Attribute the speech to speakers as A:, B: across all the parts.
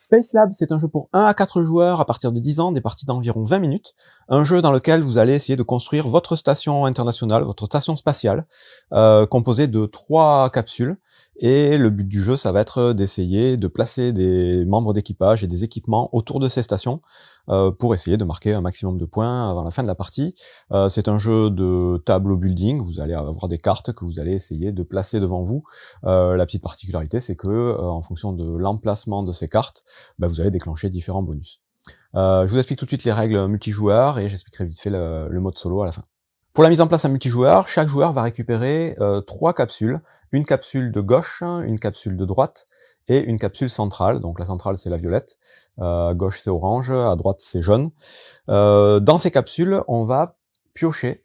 A: Space Lab, c'est un jeu pour 1 à 4 joueurs à partir de 10 ans, des parties d'environ 20 minutes. Un jeu dans lequel vous allez essayer de construire votre station internationale, votre station spatiale, composée de 3 capsules. Et le but du jeu, ça va être d'essayer de placer des membres d'équipage et des équipements autour de ces stations pour essayer de marquer un maximum de points avant la fin de la partie. C'est un jeu de tableau building, vous allez avoir des cartes que vous allez essayer de placer devant vous. La petite particularité, c'est que en fonction de l'emplacement de ces cartes, vous allez déclencher différents bonus. Je vous explique tout de suite les règles multijoueurs et j'expliquerai vite fait le mode solo à la fin. Pour la mise en place en multijoueur, chaque joueur va récupérer 3 capsules, une capsule de gauche, une capsule de droite et une capsule centrale. Donc la centrale c'est la violette, à gauche c'est orange, à droite c'est jaune. Dans ces capsules, on va piocher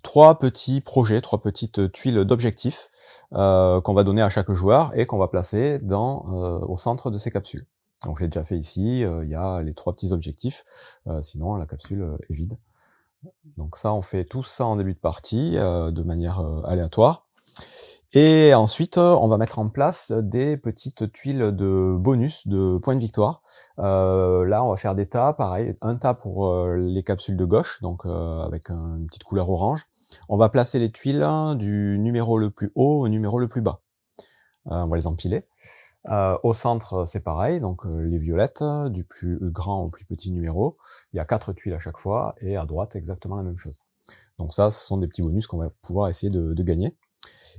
A: 3 petits projets, 3 petites tuiles d'objectifs qu'on va donner à chaque joueur et qu'on va placer au centre de ces capsules. Donc j'ai déjà fait ici, il y a les 3 petits objectifs, sinon la capsule est vide. Donc ça, on fait tout ça en début de partie, de manière aléatoire. Et ensuite, on va mettre en place des petites tuiles de bonus, de points de victoire. Là, on va faire des tas, pareil, un tas pour les capsules de gauche, donc avec une petite couleur orange. On va placer les tuiles du numéro le plus haut au numéro le plus bas. On va les empiler. Au centre, c'est pareil, donc les violettes, du plus grand au plus petit numéro. Il y a 4 tuiles à chaque fois, et à droite, exactement la même chose. Donc ça, ce sont des petits bonus qu'on va pouvoir essayer de gagner.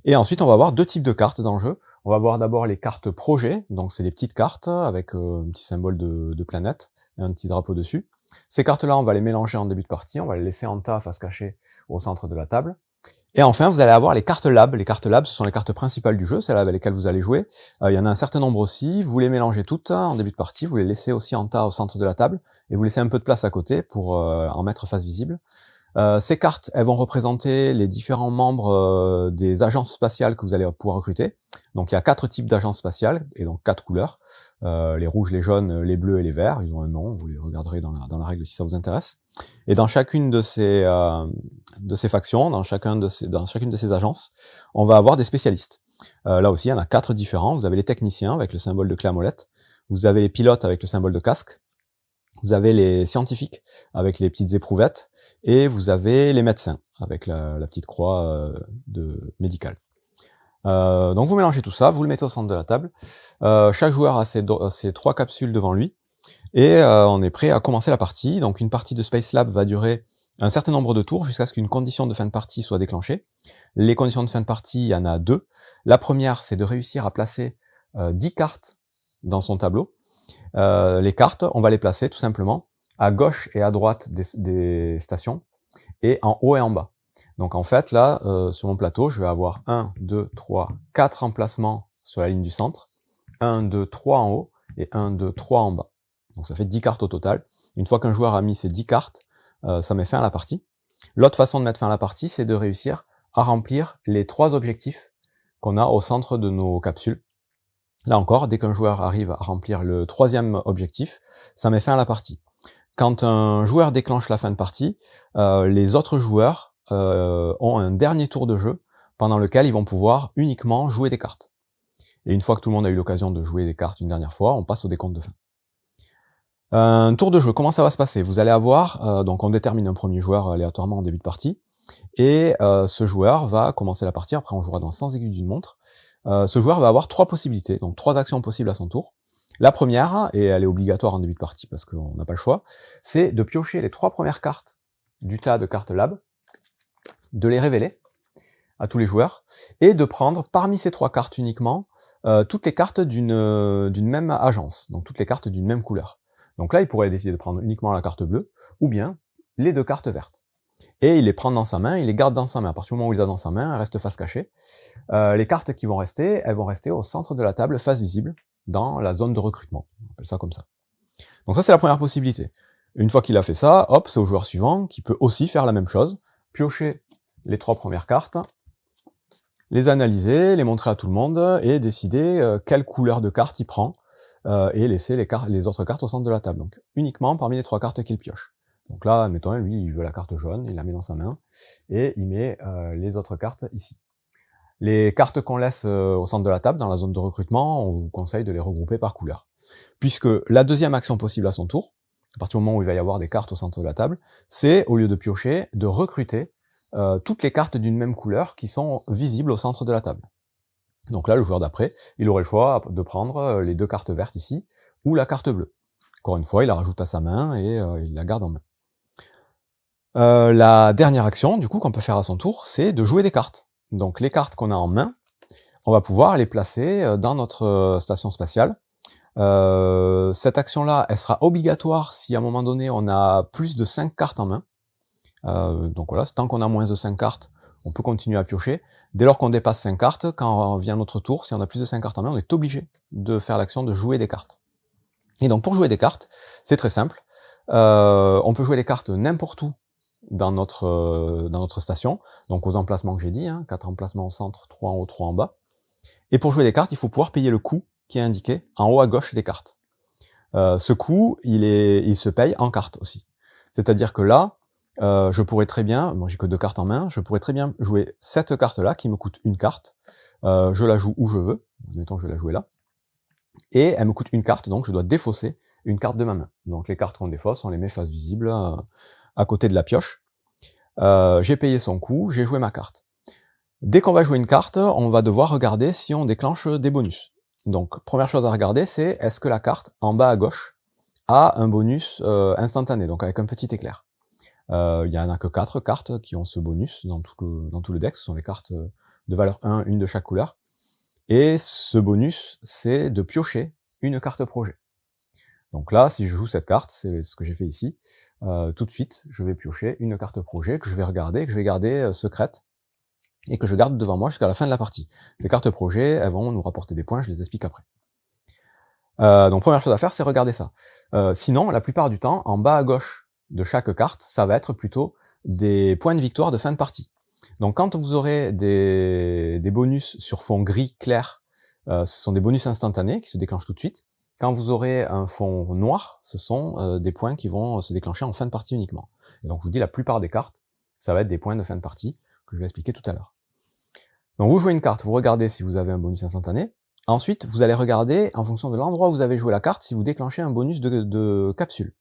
A: Et ensuite, on va avoir 2 types de cartes dans le jeu. On va voir d'abord les cartes projets, donc c'est des petites cartes avec un petit symbole de planète et un petit drapeau dessus. Ces cartes-là, on va les mélanger en début de partie, on va les laisser en tas face cachée au centre de la table. Et enfin, vous allez avoir les cartes lab. Les cartes lab, ce sont les cartes principales du jeu, celles avec lesquelles vous allez jouer. Il y en a un certain nombre aussi. Vous les mélangez toutes en début de partie, vous les laissez aussi en tas au centre de la table, et vous laissez un peu de place à côté pour en mettre face visible. Ces cartes, elles vont représenter les différents membres des agences spatiales que vous allez pouvoir recruter. Donc il y a 4 types d'agences spatiales, et donc 4 couleurs. Les rouges, les jaunes, les bleus et les verts. Ils ont un nom, vous les regarderez dans la règle si ça vous intéresse. Et dans chacune de ces factions, dans chacune de ces agences, on va avoir des spécialistes. Là aussi, il y en a 4 différents. Vous avez les techniciens avec le symbole de clé à molette. Vous avez les pilotes avec le symbole de casque. Vous avez les scientifiques avec les petites éprouvettes. Et vous avez les médecins avec la petite croix médicale. Donc vous mélangez tout ça, vous le mettez au centre de la table. Chaque joueur a ses 3 capsules devant lui. Et on est prêt à commencer la partie. Donc une partie de Space Lab va durer un certain nombre de tours jusqu'à ce qu'une condition de fin de partie soit déclenchée. Les conditions de fin de partie, il y en a 2. La première, c'est de réussir à placer 10 cartes dans son tableau. Les cartes, on va les placer tout simplement à gauche et à droite des stations, et en haut et en bas. Donc en fait, là, sur mon plateau, je vais avoir 1, 2, 3, 4 emplacements sur la ligne du centre, 1, 2, 3 en haut, et 1, 2, 3 en bas. Donc ça fait 10 cartes au total. Une fois qu'un joueur a mis ces 10 cartes, ça met fin à la partie. L'autre façon de mettre fin à la partie, c'est de réussir à remplir les 3 objectifs qu'on a au centre de nos capsules. Là encore, dès qu'un joueur arrive à remplir le 3e objectif, ça met fin à la partie. Quand un joueur déclenche la fin de partie, les autres joueurs ont un dernier tour de jeu pendant lequel ils vont pouvoir uniquement jouer des cartes. Et une fois que tout le monde a eu l'occasion de jouer des cartes une dernière fois, on passe au décompte de fin. Un tour de jeu, comment ça va se passer? Vous allez avoir, donc on détermine un premier joueur aléatoirement en début de partie, et ce joueur va commencer la partie, après on jouera dans le sens aigu d'une montre. Ce joueur va avoir 3 possibilités, donc 3 actions possibles à son tour. La première, et elle est obligatoire en début de partie parce qu'on n'a pas le choix, c'est de piocher les 3 premières cartes du tas de cartes lab, de les révéler à tous les joueurs, et de prendre parmi ces 3 cartes uniquement toutes les cartes d'une même agence, donc toutes les cartes d'une même couleur. Donc là, il pourrait décider de prendre uniquement la carte bleue, ou bien les 2 cartes vertes. Et il les prend dans sa main, il les garde dans sa main. À partir du moment où il les a dans sa main, elles restent face cachée. Les cartes qui vont rester, elles vont rester au centre de la table, face visible, dans la zone de recrutement. On appelle ça comme ça. Donc ça, c'est la première possibilité. Une fois qu'il a fait ça, hop, c'est au joueur suivant qui peut aussi faire la même chose, piocher les 3 premières cartes, les analyser, les montrer à tout le monde, et décider quelle couleur de carte il prend, et laisser les autres cartes au centre de la table. Donc uniquement parmi les 3 cartes qu'il pioche. Donc là, admettons, lui, il veut la carte jaune, il la met dans sa main, et il met les autres cartes ici. Les cartes qu'on laisse au centre de la table, dans la zone de recrutement, on vous conseille de les regrouper par couleur. Puisque la deuxième action possible à son tour, à partir du moment où il va y avoir des cartes au centre de la table, c'est, au lieu de piocher, de recruter toutes les cartes d'une même couleur qui sont visibles au centre de la table. Donc là, le joueur d'après, il aurait le choix de prendre les 2 cartes vertes ici, ou la carte bleue. Encore une fois, il la rajoute à sa main et il la garde en main. La dernière action, du coup, qu'on peut faire à son tour, c'est de jouer des cartes. Donc les cartes qu'on a en main, on va pouvoir les placer dans notre station spatiale. Cette action-là, elle sera obligatoire si à un moment donné on a plus de 5 cartes en main. Donc voilà, tant qu'on a moins de 5 cartes, on peut continuer à piocher. Dès lors qu'on dépasse 5 cartes, quand vient notre tour, si on a plus de 5 cartes en main, on est obligé de faire l'action de jouer des cartes. Et donc pour jouer des cartes, c'est très simple. On peut jouer des cartes n'importe où dans notre station, donc aux emplacements que j'ai dit, 4 emplacements au centre, 3 en haut, 3 en bas. Et pour jouer des cartes, il faut pouvoir payer le coût qui est indiqué en haut à gauche des cartes. Ce coût, il se paye en cartes aussi. C'est-à-dire que là, je pourrais très bien, moi j'ai que 2 cartes en main, je pourrais très bien jouer cette carte-là qui me coûte une carte. Je la joue où je veux, admettons que je vais la jouer là, et elle me coûte une carte, donc je dois défausser une carte de ma main. Donc les cartes qu'on défausse, on les met face visible à côté de la pioche. J'ai payé son coût, j'ai joué ma carte. Dès qu'on va jouer une carte, on va devoir regarder si on déclenche des bonus. Donc première chose à regarder, c'est est-ce que la carte en bas à gauche a un bonus instantané, donc avec un petit éclair. Il y en a que 4 cartes qui ont ce bonus dans tout le deck, ce sont les cartes de valeur 1, une de chaque couleur. Et ce bonus, c'est de piocher une carte projet. Donc là, si je joue cette carte, c'est ce que j'ai fait ici, tout de suite, je vais piocher une carte projet que je vais regarder, que je vais garder secrète, et que je garde devant moi jusqu'à la fin de la partie. Ces cartes projet, elles vont nous rapporter des points, je les explique après. Donc première chose à faire, c'est regarder ça. Sinon, la plupart du temps, en bas à gauche de chaque carte, ça va être plutôt des points de victoire de fin de partie. Donc quand vous aurez des bonus sur fond gris clair, ce sont des bonus instantanés qui se déclenchent tout de suite. Quand vous aurez un fond noir, ce sont des points qui vont se déclencher en fin de partie uniquement. Et donc je vous dis, la plupart des cartes, ça va être des points de fin de partie que je vais expliquer tout à l'heure. Donc vous jouez une carte, vous regardez si vous avez un bonus instantané. Ensuite, vous allez regarder, en fonction de l'endroit où vous avez joué la carte, si vous déclenchez un bonus de capsule.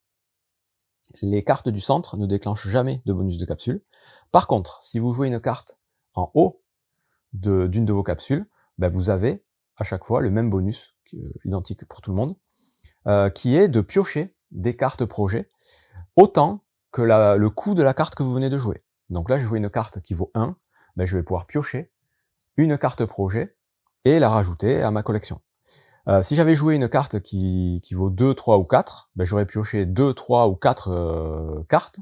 A: Les cartes du centre ne déclenchent jamais de bonus de capsule. Par contre, si vous jouez une carte en haut d'une de vos capsules, vous avez à chaque fois le même bonus, identique pour tout le monde, qui est de piocher des cartes projet autant que le coût de la carte que vous venez de jouer. Donc là, je joue une carte qui vaut 1, je vais pouvoir piocher une carte projet et la rajouter à ma collection. Si j'avais joué une carte qui vaut 2, 3 ou 4, j'aurais pioché 2, 3 ou 4 cartes,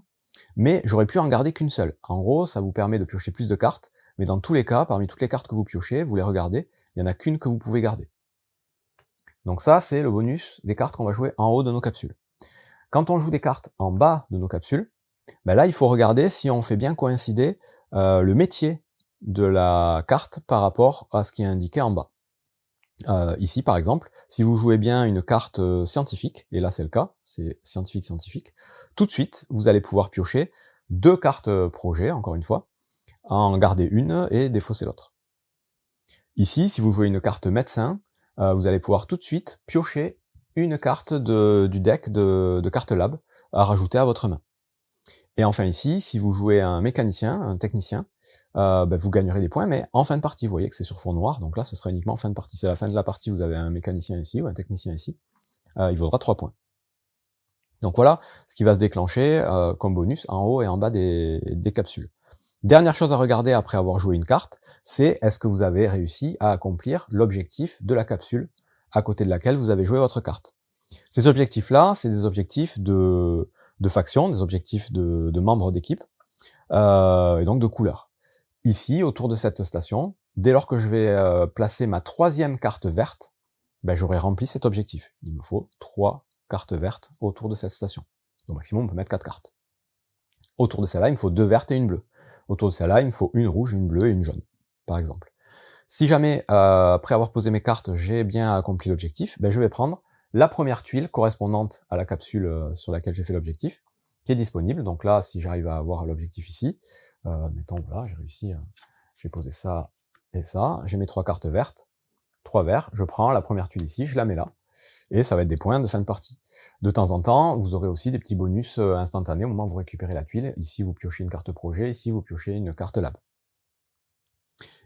A: mais j'aurais pu en garder qu'une seule. En gros, ça vous permet de piocher plus de cartes, mais dans tous les cas, parmi toutes les cartes que vous piochez, vous les regardez, il n'y en a qu'une que vous pouvez garder. Donc ça, c'est le bonus des cartes qu'on va jouer en haut de nos capsules. Quand on joue des cartes en bas de nos capsules, là, il faut regarder si on fait bien coïncider le métier de la carte par rapport à ce qui est indiqué en bas. Ici, par exemple, si vous jouez bien une carte scientifique, et là c'est le cas, c'est scientifique, tout de suite, vous allez pouvoir piocher 2 cartes projet, encore une fois, en garder une et défausser l'autre. Ici, si vous jouez une carte médecin, vous allez pouvoir tout de suite piocher une carte du deck de cartes lab à rajouter à votre main. Et enfin ici, si vous jouez un mécanicien, un technicien, vous gagnerez des points, mais en fin de partie. Vous voyez que c'est sur fond noir, donc là ce sera uniquement en fin de partie. C'est à la fin de la partie, vous avez un mécanicien ici, ou un technicien ici, il vaudra 3 points. Donc voilà ce qui va se déclencher comme bonus en haut et en bas des capsules. Dernière chose à regarder après avoir joué une carte, c'est est-ce que vous avez réussi à accomplir l'objectif de la capsule à côté de laquelle vous avez joué votre carte. Ces objectifs-là, c'est des objectifs de faction, des objectifs de membres d'équipe, et donc de couleurs. Ici, autour de cette station, dès lors que je vais placer ma 3e carte verte, j'aurai rempli cet objectif. Il me faut 3 cartes vertes autour de cette station. Au maximum, on peut mettre 4 cartes. Autour de celle-là, il me faut 2 vertes et une bleue. Autour de celle-là, il me faut une rouge, une bleue et une jaune, par exemple. Si jamais, après avoir posé mes cartes, j'ai bien accompli l'objectif, je vais prendre la première tuile correspondante à la capsule sur laquelle j'ai fait l'objectif, qui est disponible. Donc là, si j'arrive à avoir l'objectif ici, mettons, voilà, j'ai réussi, je vais poser ça et ça, j'ai mes 3 cartes vertes, 3 verts, je prends la première tuile ici, je la mets là, et ça va être des points de fin de partie. De temps en temps, vous aurez aussi des petits bonus instantanés au moment où vous récupérez la tuile. Ici, vous piochez une carte projet, ici, vous piochez une carte lab.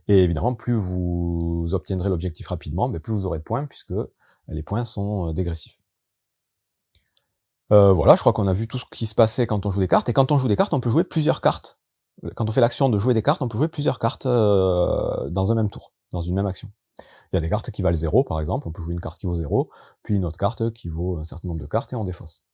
A: Et évidemment, plus vous obtiendrez l'objectif rapidement, plus vous aurez de points, puisque les points sont dégressifs. Voilà, je crois qu'on a vu tout ce qui se passait quand on joue des cartes, et quand on joue des cartes, on peut jouer plusieurs cartes. Quand on fait l'action de jouer des cartes, on peut jouer plusieurs cartes dans un même tour, dans une même action. Il y a des cartes qui valent 0, par exemple, on peut jouer une carte qui vaut 0, puis une autre carte qui vaut un certain nombre de cartes, et on défausse.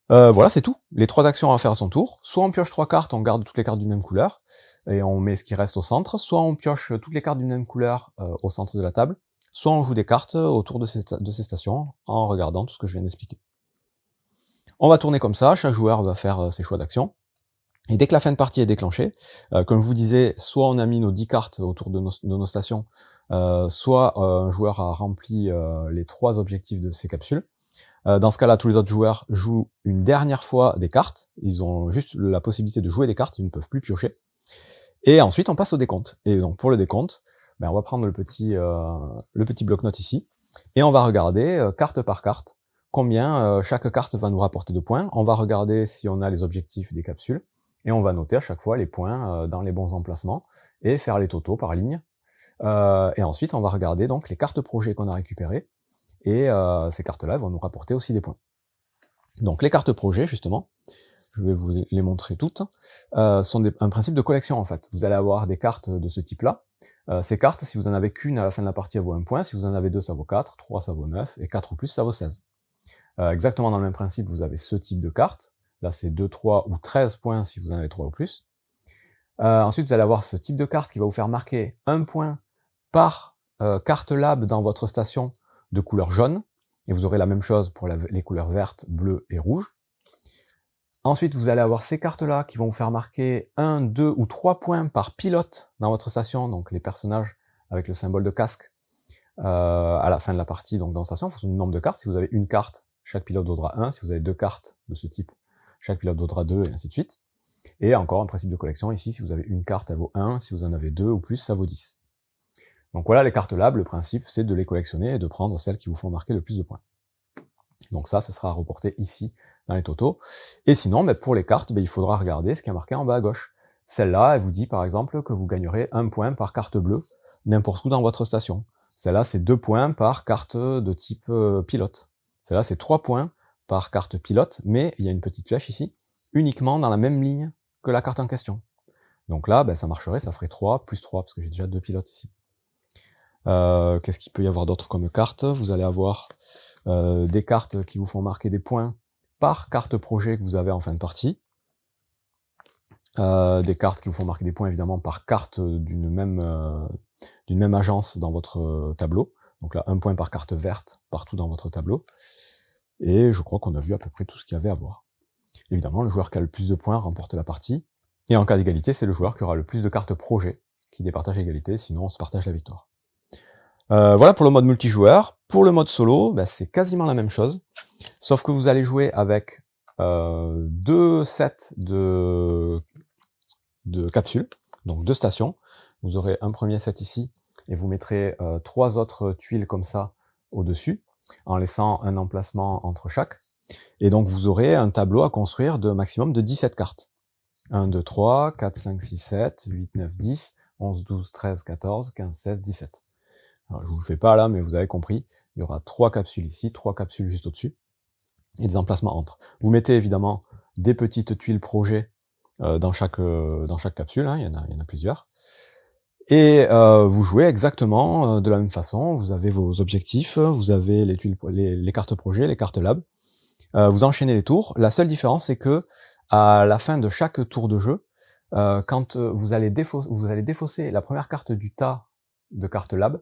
A: Voilà, c'est tout. Les 3 actions à faire à son tour. Soit on pioche 3 cartes, on garde toutes les cartes d'une même couleur, et on met ce qui reste au centre, soit on pioche toutes les cartes d'une même couleur au centre de la table, soit on joue des cartes autour de ces stations, en regardant tout ce que je viens d'expliquer. On va tourner comme ça, chaque joueur va faire ses choix d'action. Et dès que la fin de partie est déclenchée, comme je vous disais, soit on a mis nos 10 cartes autour de nos stations, soit un joueur a rempli les 3 objectifs de ces capsules. Dans ce cas-là, tous les autres joueurs jouent une dernière fois des cartes. Ils ont juste la possibilité de jouer des cartes, ils ne peuvent plus piocher. Et ensuite, on passe au décompte. Et donc pour le décompte, on va prendre le petit bloc-notes ici, et on va regarder carte par carte combien chaque carte va nous rapporter de points. On va regarder si on a les objectifs des capsules, et on va noter à chaque fois les points dans les bons emplacements, et faire les totaux par ligne. Et ensuite, on va regarder donc les cartes projets qu'on a récupérées, et ces cartes-là vont nous rapporter aussi des points. Donc les cartes projets, justement, je vais vous les montrer toutes, sont un principe de collection en fait. Vous allez avoir des cartes de ce type-là. Ces cartes, si vous en avez qu'une à la fin de la partie, elles vaut 1 point. Si vous en avez 2, ça vaut 4, 3, ça vaut 9, et 4 ou plus, ça vaut 16. Exactement dans le même principe, vous avez ce type de carte. Là, c'est 2, 3 ou 13 points si vous en avez 3 ou plus. Ensuite, vous allez avoir ce type de carte qui va vous faire marquer 1 point par carte lab dans votre station de couleur jaune, et vous aurez la même chose pour les couleurs vertes, bleues et rouges. Ensuite, vous allez avoir ces cartes-là qui vont vous faire marquer 1, 2 ou 3 points par pilote dans votre station, donc les personnages avec le symbole de casque à la fin de la partie, donc dans la station, en fonction du nombre de cartes. Si vous avez une carte, chaque pilote vaudra 1, si vous avez 2 cartes de ce type, chaque pilote vaudra 2, et ainsi de suite. Et encore un principe de collection ici, si vous avez une carte, elle vaut 1, si vous en avez 2 ou plus, ça vaut 10. Donc voilà, les cartes lab, le principe, c'est de les collectionner et de prendre celles qui vous font marquer le plus de points. Donc ça, ce sera reporté ici, dans les totaux. Et sinon, pour les cartes, il faudra regarder ce qui est marqué en bas à gauche. Celle-là, elle vous dit par exemple que vous gagnerez 1 point par carte bleue, n'importe où dans votre station. Celle-là, c'est 2 points par carte de type pilote. Celle-là, c'est 3 points par carte pilote, mais il y a une petite flèche ici, uniquement dans la même ligne que la carte en question. Donc là, ça marcherait, ça ferait 3 plus 3, parce que j'ai déjà 2 pilotes ici. Qu'est-ce qu'il peut y avoir d'autre comme carte? Vous allez avoir des cartes qui vous font marquer des points par carte projet que vous avez en fin de partie. Des cartes qui vous font marquer des points évidemment par carte d'une même agence dans votre tableau. Donc là, 1 point par carte verte partout dans votre tableau. Et je crois qu'on a vu à peu près tout ce qu'il y avait à voir. Évidemment, le joueur qui a le plus de points remporte la partie. Et en cas d'égalité, c'est le joueur qui aura le plus de cartes projet qui départage l'égalité, sinon on se partage la victoire. Voilà pour le mode multijoueur. Pour le mode solo, c'est quasiment la même chose, sauf que vous allez jouer avec 2 sets de capsules, donc 2 stations. Vous aurez un premier set ici, et vous mettrez 3 autres tuiles comme ça au-dessus, en laissant un emplacement entre chaque. Et donc vous aurez un tableau à construire de maximum de 17 cartes. 1, 2, 3, 4, 5, 6, 7, 8, 9, 10, 11, 12, 13, 14, 15, 16, 17. Alors, je vous le fais pas là, mais vous avez compris. Il y aura 3 capsules ici, 3 capsules juste au-dessus, et des emplacements entre. Vous mettez évidemment des petites tuiles projet dans chaque capsule, il y en a plusieurs. Et vous jouez exactement de la même façon. Vous avez vos objectifs, vous avez les tuiles, les cartes projet, les cartes lab. Vous enchaînez les tours. La seule différence, c'est que à la fin de chaque tour de jeu, quand vous allez défausser la première carte du tas de cartes lab,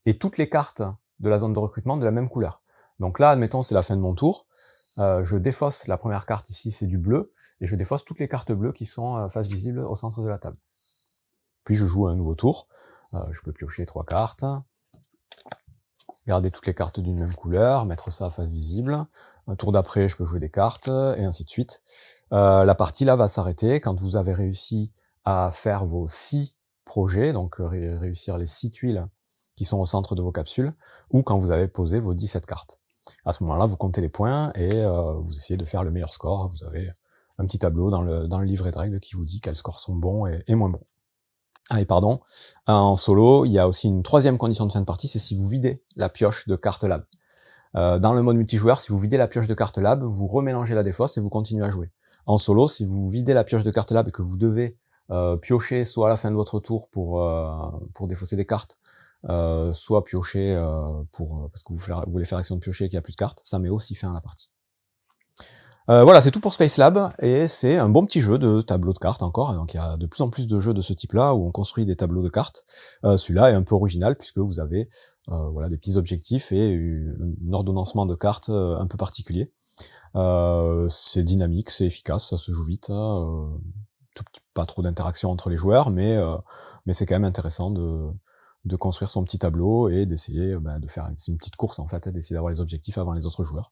A: et toutes les cartes de la zone de recrutement de la même couleur. Donc là, admettons, c'est la fin de mon tour, je défausse la première carte ici, c'est du bleu, et je défausse toutes les cartes bleues qui sont face visible au centre de la table. Puis je joue un nouveau tour, je peux piocher 3 cartes, garder toutes les cartes d'une même couleur, mettre ça à face visible, un tour d'après, je peux jouer des cartes, et ainsi de suite. La partie là va s'arrêter quand vous avez réussi à faire vos 6 projet, donc réussir les 6 tuiles qui sont au centre de vos capsules, ou quand vous avez posé vos 17 cartes. À ce moment-là, vous comptez les points et vous essayez de faire le meilleur score. Vous avez un petit tableau dans le livret de règles qui vous dit quels scores sont bons et moins bons. Allez, pardon. En solo, il y a aussi une troisième condition de fin de partie, c'est si vous videz la pioche de cartes lab. Dans le mode multijoueur, si vous videz la pioche de cartes lab, vous remélangez la défausse et vous continuez à jouer. En solo, si vous videz la pioche de cartes lab et que vous devez piocher soit à la fin de votre tour pour défausser des cartes, soit piocher parce que vous voulez faire action de piocher et qu'il n'y a plus de cartes, ça met aussi fin à la partie. Voilà, c'est tout pour Space Lab, et c'est un bon petit jeu de tableau de cartes encore. Donc il y a de plus en plus de jeux de ce type-là où on construit des tableaux de cartes. Celui-là est un peu original puisque vous avez voilà, des petits objectifs et un ordonnancement de cartes un peu particulier. C'est dynamique, c'est efficace, ça se joue vite. Pas trop d'interaction entre les joueurs, mais c'est quand même intéressant de construire son petit tableau et d'essayer de faire une petite course en fait, d'essayer d'avoir les objectifs avant les autres joueurs.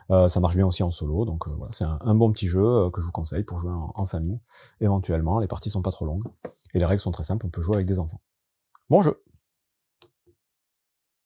A: Ça marche bien aussi en solo, donc voilà, c'est un bon petit jeu que je vous conseille pour jouer en famille. Éventuellement, les parties sont pas trop longues et les règles sont très simples, on peut jouer avec des enfants. Bon jeu!